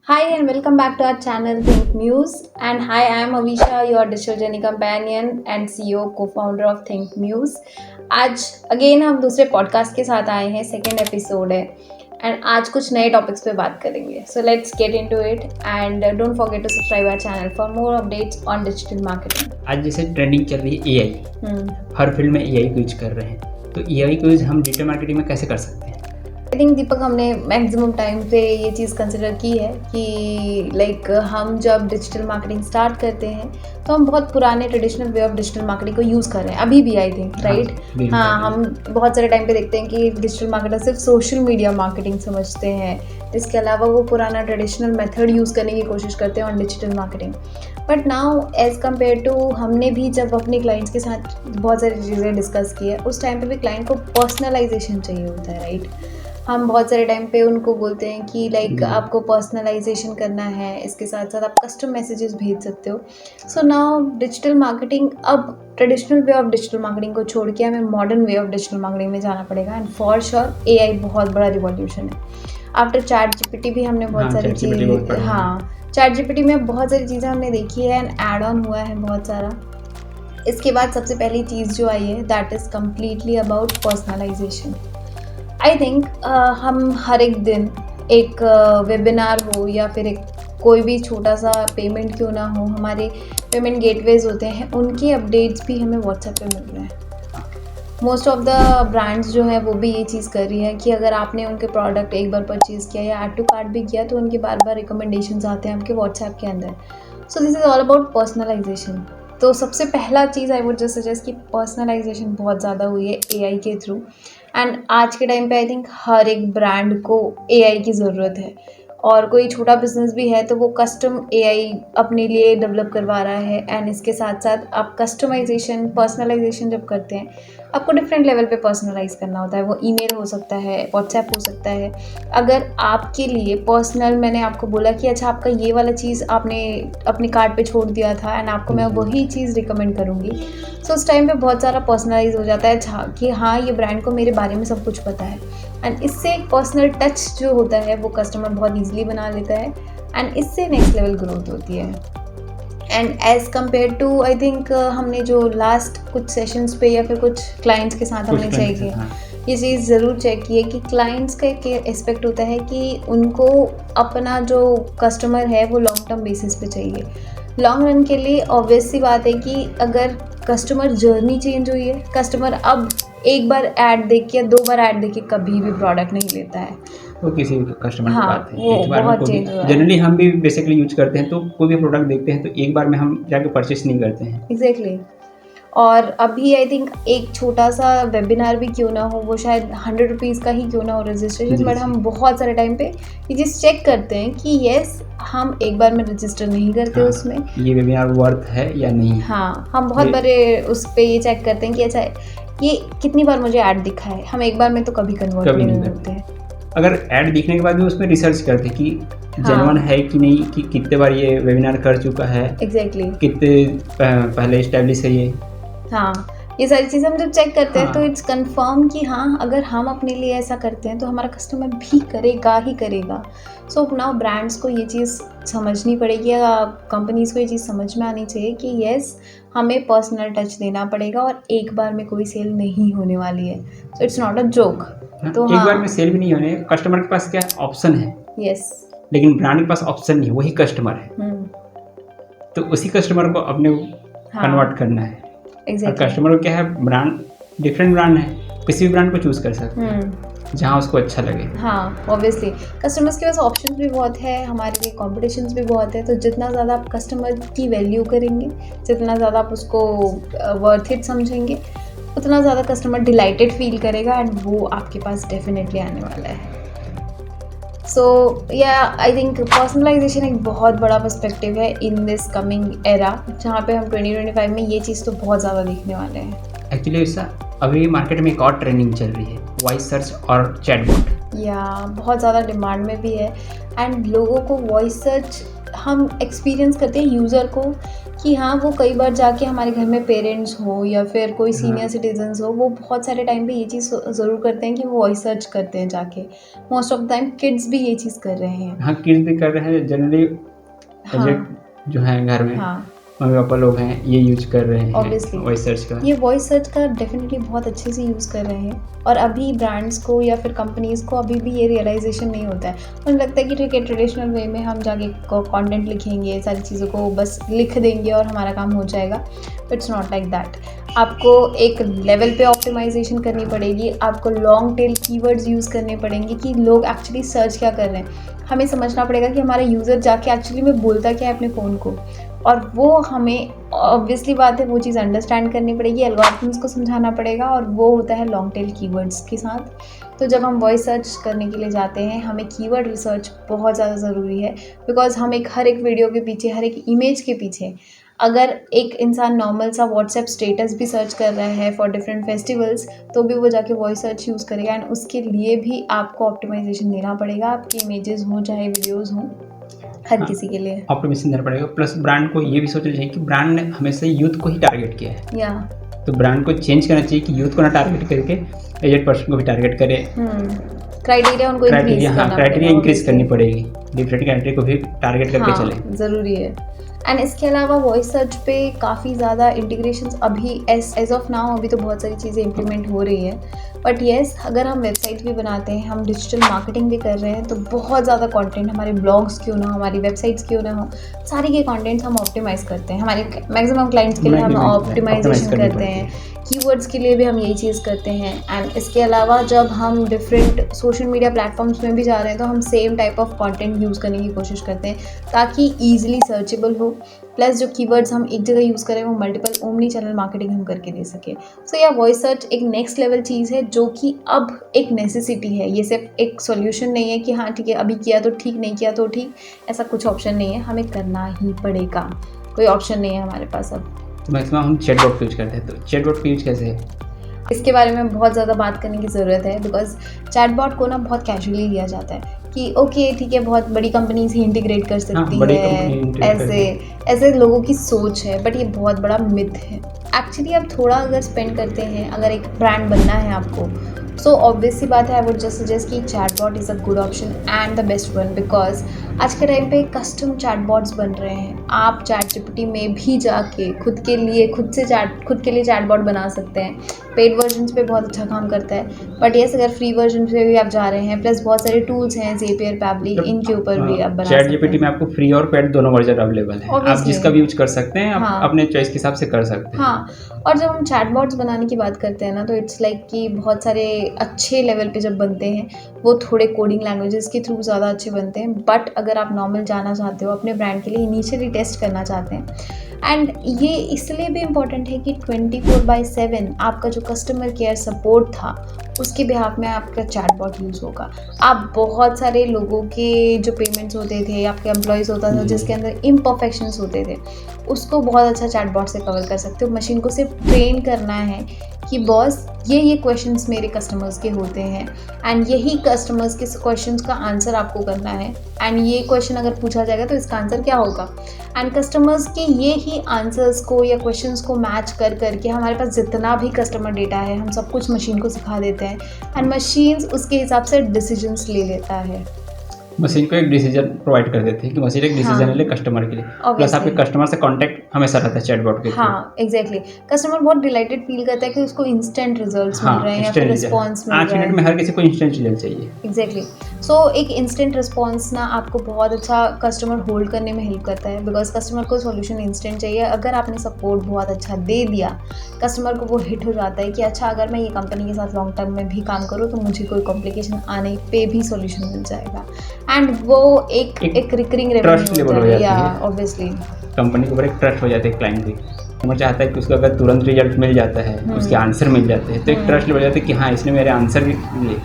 Hi and welcome back to our channel Think Muse. And hi, I am Avisha, your digital journey companion and CEO, co-founder of Think Muse. आज again हम दूसरे podcast के साथ आए हैं, second episode है and आज कुछ नए टॉपिक्स पे बात करेंगे. So let's get into it and don't forget to subscribe our channel for more updates on digital marketing. आज जैसे ट्रेंडिंग चल रही है एआई, हर फील्ड में एआई को यूज कर रहे हैं. तो एआई को यूज हम डिजिटल मार्केटिंग में कैसे कर सकते हैं? आई थिंक दीपक, हमने मैक्सिमम टाइम पे ये चीज़ कंसिडर की है कि लाइक हम जब डिजिटल मार्केटिंग स्टार्ट करते हैं तो हम बहुत पुराने traditional way of digital marketing को यूज़ कर रहे हैं अभी भी. I think right. हाँ, हम बहुत सारे टाइम पे देखते हैं कि डिजिटल मार्केटर सिर्फ सोशल मीडिया मार्केटिंग समझते हैं. इसके अलावा वो पुराना ट्रेडिशनल मेथड यूज़ करने की कोशिश करते हैं on digital marketing. But now as compare to, हमने भी जब अपने क्लाइंट्स के साथ बहुत सारी चीज़ें डिस्कस की है, उस टाइम पे भी क्लाइंट को पर्सनलाइजेशन चाहिए होता है. राइट. हम बहुत सारे टाइम पे उनको बोलते हैं कि लाइक आपको पर्सनलाइजेशन करना है, इसके साथ साथ आप कस्टम मैसेजेस भेज सकते हो. सो नाउ डिजिटल मार्केटिंग, अब traditional way of digital marketing को छोड़ के हमें modern way of digital marketing में जाना पड़ेगा. एंड फॉर श्योर एआई बहुत बड़ा रिवॉल्यूशन है. आफ्टर चैट जीपीटी भी हमने बहुत सारी चीज़ें, चैट जीपीटी में बहुत सारी चीज़ें हमने देखी है एंड एड ऑन हुआ है बहुत सारा. इसके बाद सबसे पहली चीज़ जो आई है that is completely about personalization. I think हम हर एक दिन एक वेबिनार हो या फिर एक कोई भी छोटा सा पेमेंट क्यों ना हो, हमारे पेमेंट गेटवेज होते हैं, उनके अपडेट्स भी हमें व्हाट्सएप पे मिल रहे हैं. मोस्ट ऑफ द ब्रांड्स जो है वो भी ये चीज़ कर रही है कि अगर आपने उनके प्रोडक्ट एक बार परचेज़ किया या ऐड टू कार्ट भी किया तो उनके बार बार रिकमेंडेशंस आते हैं आपके व्हाट्सएप के अंदर. So this is all about personalization. तो सबसे पहला चीज़ आई वुड जस्ट सजेस्ट कि पर्सनलाइजेशन बहुत ज़्यादा हुई है एआई के थ्रू. एंड आज के टाइम पे आई थिंक हर एक ब्रांड को एआई की ज़रूरत है. और कोई छोटा बिजनेस भी है तो वो कस्टम एआई अपने लिए डेवलप करवा रहा है. एंड इसके साथ साथ आप कस्टमाइजेशन, पर्सनलाइजेशन जब करते हैं, आपको डिफरेंट लेवल पे पर्सनलाइज करना होता है. वो ईमेल हो सकता है, व्हाट्सएप हो सकता है. अगर आपके लिए पर्सनल, मैंने आपको बोला कि अच्छा आपका ये वाला चीज़ आपने अपने कार्ट पे छोड़ दिया था एंड आपको मैं वही चीज़ रिकमेंड करूँगी. सो उस टाइम पे बहुत सारा पर्सनलाइज हो जाता है कि हाँ, ये ब्रांड को मेरे बारे में सब कुछ पता है. एंड इससे एक पर्सनल टच जो होता है वो कस्टमर बहुत ईजिली बना लेता है एंड इससे नेक्स्ट लेवल ग्रोथ होती है. And as compare to, I think हमने जो लास्ट कुछ सेशंस पे या फिर कुछ क्लाइंट्स के साथ हमने चेक किया, ये चीज़ ज़रूर चेक की है कि क्लाइंट्स का एक एस्पेक्ट होता है कि उनको अपना जो कस्टमर है वो लॉन्ग टर्म बेसिस पे चाहिए. लॉन्ग रन के लिए ऑब्वियस सी बात है कि अगर कस्टमर जर्नी चेंज हुई है, कस्टमर अब एक बार ऐड देख के या 2 बार ऐड देख के कभी भी प्रोडक्ट नहीं लेता है. वो किसी कस्टमर की बात है. वो एक बार में बहुत चेंज हुआ है. जनरली हम भी बेसिकली यूज करते हैं, तो कोई भी प्रोडक्ट देखते हैं तो एक बार में हम जाके परचेस नहीं करते हैं. एग्जैक्टली. और अभी आई थिंक एक छोटा सा वेबिनार भी क्यों ना हो, वो शायद 100 रुपीज़ का ही क्यों ना हो रजिस्ट्रेशन, बट हम बहुत सारे टाइम पे ये चीज़ चेक करते हैं कि येस, हम एक बार में रजिस्टर नहीं करते. हाँ, उसमें ये वेबिनार वर्थ है या नहीं. हाँ, हम बहुत बारे उस पर ये चेक करते हैं कि अच्छा ये कितनी बार मुझे ऐड दिखा है. हम एक बार में तो कभी कन्वर्ट नहीं करते हैं. अगर ऐड दिखने के बाद भी उसमें रिसर्च करते हैं कि जेन्युइन है कि नहीं, कि कितने बार ये वेबिनार कर चुका है. एग्जैक्टली. कितने पहले एस्टेब्लिश है ये. हाँ, ये सारी चीज़ें हम जब चेक करते हैं तो इट्स कंफर्म कि हाँ, अगर हम अपने लिए ऐसा करते हैं तो हमारा कस्टमर भी करेगा ही करेगा. सो नाउ ब्रांड्स को ये चीज़ समझनी पड़ेगी या कंपनीज़ को ये चीज़ समझ में आनी चाहिए कि येस, हमें पर्सनल टच देना पड़ेगा और एक बार में कोई सेल नहीं होने वाली है. So it's not a joke. तो एक बार में सेल भी नहीं होने, कस्टमर के पास क्या ऑप्शन है. यस. लेकिन ब्रांड के पास ऑप्शन नहीं, वही कस्टमर है. तो उसी कस्टमर को अपने कन्वर्ट करना है. और कस्टमर को क्या है, ब्रांड डिफरेंट ब्रांड है, किसी भी ब्रांड को चूज कर सकते हैं जहाँ उसको अच्छा लगे. हाँ, ऑब्वियसली कस्टमर्स के पास ऑप्शंस भी बहुत है, हमारे लिए कॉम्पिटिशन्स भी बहुत है. तो जितना ज़्यादा आप कस्टमर की वैल्यू करेंगे, जितना ज़्यादा आप उसको वर्थ इट समझेंगे, उतना ज़्यादा कस्टमर डिलाइटेड फील करेगा एंड वो आपके पास डेफिनेटली आने वाला है. सो या आई थिंक पर्सनलाइजेशन एक बहुत बड़ा पर्सपेक्टिव है इन दिस कमिंग एरा, जहाँ पे हम 2025 में ये चीज़ तो बहुत ज़्यादा देखने वाले हैं. एक्चुअली ऐसा अभी मार्केट में एक और ट्रेंडिंग चल रही है, वॉइस सर्च और चैटबॉट. या बहुत ज़्यादा डिमांड में भी है. एंड लोगों को वॉइस सर्च हम एक्सपीरियंस करते हैं यूज़र को कि हाँ वो कई बार जाके हमारे घर में पेरेंट्स हो या फिर कोई सीनियर सिटीजन्स हो, वो बहुत सारे टाइम पे ये चीज़ ज़रूर करते हैं कि वो वॉइस सर्च करते हैं जाके। Most of the time kids भी ये चीज़ कर रहे हैं। हाँ, किड्स भी कर रहे हैं जनरली। हाँ, जो है घर में हाँ, मम्मी पापा लोग हैं ये यूज कर रहे हैं ऑब्वियसली वॉइस सर्च का। ये वॉइस सर्च का डेफिनेटली बहुत अच्छे से यूज़ कर रहे हैं। और अभी ब्रांड्स को या फिर कंपनीज़ को अभी भी ये रियलाइजेशन नहीं होता है। उन्हें लगता है कि ठीक है, ट्रेडिशनल वे में हम जाके कंटेंट लिखेंगे, सारी चीज़ों को बस लिख देंगे और हमारा काम हो जाएगा। It's not like that. आपको एक लेवल पे ऑप्टिमाइजेशन करनी पड़ेगी, आपको लॉन्ग टेल कीवर्ड्स यूज़ करने पड़ेंगे कि लोग एक्चुअली सर्च क्या कर रहे हैं। हमें समझना पड़ेगा कि हमारा यूज़र जाके एक्चुअली में बोलता क्या है अपने फ़ोन को, और वो हमें ऑब्वियसली बात है वो चीज़ अंडरस्टैंड करनी पड़ेगी, एल्गोरिथम्स को समझाना पड़ेगा, और वो होता है लॉन्ग टेल कीवर्ड्स के साथ। तो जब हम वॉइस सर्च करने के लिए जाते हैं, हमें कीवर्ड रिसर्च बहुत ज़्यादा ज़रूरी है, बिकॉज हम हर एक वीडियो के पीछे, हर एक इमेज के पीछे, अगर एक इंसान नॉर्मल सा व्हाट्सएप स्टेटस भी सर्च कर रहा है फॉर डिफरेंट फेस्टिवल्स, तो भी वो जाके वॉइस सर्च यूज़ करेगा। एंड उसके लिए भी आपको ऑप्टिमाइजेशन देना पड़ेगा, आपकी इमेजेस हों चाहे वीडियोज़ हों, हर किसी के लिए ऑप्टिमाइजेशन देना पड़ेगा। प्लस ब्रांड को ये भी सोचना चाहिए कि ब्रांड ने हमेशा यूथ को ही टारगेट किया है, या तो ब्रांड को चेंज करना चाहिए कि यूथ को ना टारगेट करके एजेड पर्सन को भी टारगेट करे। क्राइटेरिया उनको क्राइटेरिया इंक्रीज करनी पड़ेगी, डिफरेंट क्राइटेरिया को भी टारगेट करके चले, ज़रूरी है। एंड इसके अलावा वॉइस सर्च पे काफ़ी ज़्यादा इंटीग्रेशंस अभी एज ऑफ नाउ अभी तो बहुत सारी चीज़ें इम्प्लीमेंट हो रही है। बट येस, अगर हम वेबसाइट भी बनाते हैं, हम डिजिटल मार्केटिंग भी कर रहे हैं, तो बहुत ज़्यादा कंटेंट, हमारे ब्लॉग्स क्यों ना हो, हमारी वेबसाइट्स क्यों ना हो, सारी के कंटेंट्स हम ऑप्टिमाइज़ करते हैं। हमारे मैक्सिमम क्लाइंट्स के लिए हम ऑप्टिमाइजेशन करते हैं, कीवर्ड्स के लिए भी हम यही चीज़ करते हैं। एंड इसके अलावा जब हम डिफरेंट सोशल मीडिया प्लेटफॉर्म्स में भी जा रहे हैं, तो हम same type of content use करने की कोशिश करते हैं ताकि ईजिली सर्चेबल हो, प्लस जो कीवर्ड्स हम एक जगह यूज़ करें वो मल्टीपल ओमनी चैनल मार्केटिंग हम करके दे सकें। सो या वॉइस सर्च एक नेक्स्ट लेवल चीज़ है जो कि अब एक नेसेसिटी है। ये सिर्फ एक सॉल्यूशन नहीं है कि हाँ ठीक है अभी किया तो ठीक, नहीं किया तो ठीक, ऐसा कुछ ऑप्शन नहीं है, हमें करना ही पड़ेगा, कोई ऑप्शन नहीं है हमारे पास अब। तो मैक्सिमम हम चैटबॉट यूज करते हैं, तो चैटबॉट यूज कैसे है? इसके बारे में बहुत ज़्यादा बात करने की ज़रूरत है, बिकॉज चैटबॉट को ना बहुत कैजुअली लिया जाता है कि ओके ठीक है, बहुत बड़ी कंपनीज ही इंटीग्रेट कर सकती है, ऐसे लोगों की सोच है। बट ये बहुत बड़ा मिथ है एक्चुअली। आप थोड़ा अगर स्पेंड करते हैं, अगर एक ब्रांड बनना है आपको, सो ऑब्वियस सी बात है, आई वुड जस्ट सजेस्ट कि chatbot is a good option and the best one, because आज के टाइम पे कस्टम चैटबॉट्स बन रहे हैं। आप ChatGPT में भी जाके खुद के लिए चैटबॉट बना सकते हैं। पेड वर्जन पे बहुत अच्छा काम करता है, बट येस अगर फ्री वर्जन पे भी आप जा रहे हैं, प्लस बहुत सारे टूल्स हैं Zapier, Pabbly, इनके ऊपर भी आप बना सकते हैं। ChatGPT में आपको फ्री और पेड दोनों वर्जन अवेलेबल है, आप जिसका भी यूज कर सकते हैं, आप अपने चॉइस के हिसाब से कर सकते हैं। हाँ, और जब हम चैटबॉट्स बनाने की बात करते हैं ना, तो इट्स लाइक कि बहुत सारे अच्छे लेवल पे जब बनते हैं, वो थोड़े कोडिंग लैंग्वेजेस के थ्रू ज़्यादा अच्छे बनते हैं। बट अगर आप नॉर्मल जाना चाहते हो, अपने ब्रांड के लिए इनिशियली टेस्ट करना चाहते हैं, एंड ये इसलिए भी इम्पॉर्टेंट है कि 24/7 आपका जो कस्टमर केयर सपोर्ट था, उसके बिहाफ में आपका चैटबॉट यूज़ होगा। आप बहुत सारे लोगों के जो पेमेंट्स होते थे, आपके एम्प्लॉयज़ होता था जिसके अंदर इम्परफेक्शंस होते थे, उसको बहुत अच्छा चैटबॉट से कवर कर सकते हो। मशीन को सिर्फ ट्रेन करना है कि बॉस ये क्वेश्चंस मेरे कस्टमर्स के होते हैं, एंड यही कस्टमर्स के क्वेश्चंस का आंसर आपको करना है, एंड ये क्वेश्चन अगर पूछा जाएगा तो इसका आंसर क्या होगा, एंड कस्टमर्स के ये ही आंसर्स को या क्वेश्चंस को मैच कर करके हमारे पास जितना भी कस्टमर डेटा है, हम सब कुछ मशीन को सिखा देते हैं, एंड मशीन्स उसके हिसाब से डिसीजंस ले लेता है। मशीन को एक डिसीजन प्रोवाइड कर देते हैं कि मशीन एक डिसीजन ले ले कस्टमर के लिए, प्लस आपके कस्टमर से कांटेक्ट हमेशा रहता है चैटबॉट के थ्रू। हाँ एग्जैक्टली, कस्टमर बहुत डिलाइटेड फील करता है कि उसको इंस्टेंट रिजल्ट्स मिल रहे हैं या फिर रिस्पांस मिल रहा है। 8 मिनट में हर किसी को इंस्टेंट रिजल्ट चाहिए। एग्जैक्टली, सो एक इंस्टेंट रिस्पांस ना आपको बहुत अच्छा कस्टमर होल्ड करने में हेल्प करता है, बिकॉज कस्टमर को सॉल्यूशन इंस्टेंट चाहिए। अगर आपने सपोर्ट बहुत अच्छा दे दिया, कस्टमर को वो हिट हो जाता है कि अच्छा अगर मैं ये कंपनी के साथ लॉन्ग टर्म में भी काम करूँ तो मुझे कोई कॉम्प्लिकेशन आने पे भी सॉल्यूशन मिल जाएगा, एंड वो एक रिकरिंग रेवेन्यू हो जाएगा। या ऑब्वियसली कंपनी के ऊपर एक ट्रस्ट हो जाता है क्लाइंट भी, कस्टमर चाहता है कि उसको अगर तुरंत रिजल्ट मिल जाता है, उसके आंसर मिल जाते हैं, तो एक ट्रस्ट हो जाता है कि हाँ इसने मेरे आंसर भी लिए।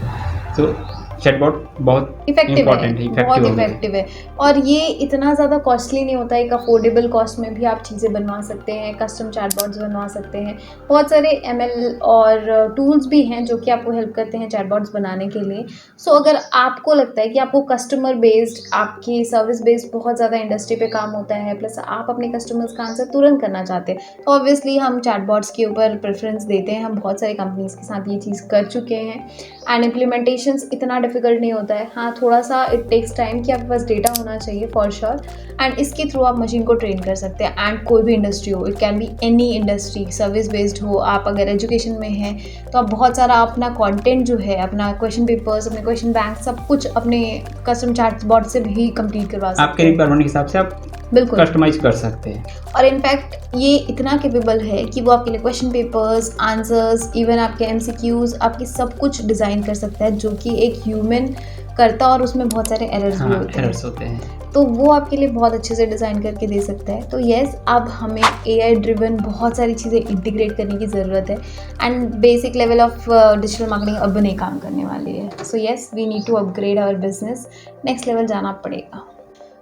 तो चैटबॉट बहुत इफेक्टिव इम्पोर्टेंट है, बहुत इफेक्टिव है और ये इतना ज़्यादा कॉस्टली नहीं होता है। एक अफोर्डेबल कॉस्ट में भी आप चीज़ें बनवा सकते हैं, कस्टम चैटबॉट्स बनवा सकते हैं। बहुत सारे ML और टूल्स भी हैं जो कि आपको हेल्प करते हैं चैटबॉट्स बनाने के लिए। सो अगर आपको लगता है कि आपको कस्टमर बेस्ड, आपकी सर्विस बेस्ड बहुत ज़्यादा इंडस्ट्री पे काम होता है, प्लस आप अपने कस्टमर्स का आंसर तुरंत करना चाहते हैं, तो ऑब्वियसली हम चैटबॉट्स के ऊपर प्रेफरेंस देते हैं। हम बहुत सारी कंपनीज़ के साथ ये चीज़ कर चुके हैं एंड इम्प्लीमेंटेशंस इतना डिफिकल्ट नहीं होता है। हाँ, थोड़ा सा इट टेक्स टाइम कि आपके पास डेटा होना चाहिए फॉर श्योर, एंड इसके थ्रू आप मशीन को ट्रेन कर सकते हैं। एंड कोई भी इंडस्ट्री हो, it can be any industry, service based हो, आप अगर एजुकेशन में हैं तो आप बहुत सारा अपना कंटेंट जो है, अपना क्वेश्चन पेपर्स, अपने क्वेश्चन बैंक, सब कुछ अपने कस्टम चैटबॉट से भी कंप्लीट करवा सकते हैं। आपके रिक्वायरमेंट के हिसाब से आप बिल्कुल कस्टमाइज कर सकते हैं। और इनफैक्ट ये इतना कैपेबल है कि वो आपके लिए क्वेश्चन पेपर्स, आंसर्स, इवन आपके MCQs, आपकी सब कुछ डिज़ाइन कर सकता है, जो कि एक ह्यूमन करता और उसमें बहुत सारे एरर्स भी होते हैं, तो वो आपके लिए बहुत अच्छे से डिज़ाइन करके दे सकता है। तो येस, अब हमें AI ड्रिवन बहुत सारी चीज़ें इंटीग्रेट करने की ज़रूरत है and basic level of digital marketing अब नहीं काम करने वाली है। So yes, we need to upgrade our business, next level जाना पड़ेगा।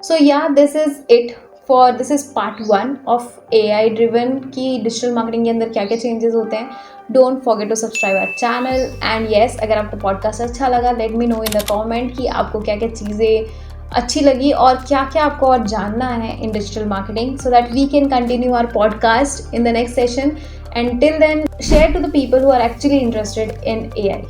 So yeah, this is part 1 of AI driven की डिजिटल मार्केटिंग के अंदर क्या क्या चेंजेस होते हैं। Don't forget to subscribe our channel and yes, अगर आपको पॉडकास्ट अच्छा लगा, let me know in the comment कि आपको क्या क्या चीज़ें अच्छी लगी और क्या क्या आपको और जानना है in digital marketing, so that we can continue our podcast in the next session. And till then, share to the people who are actually interested in AI.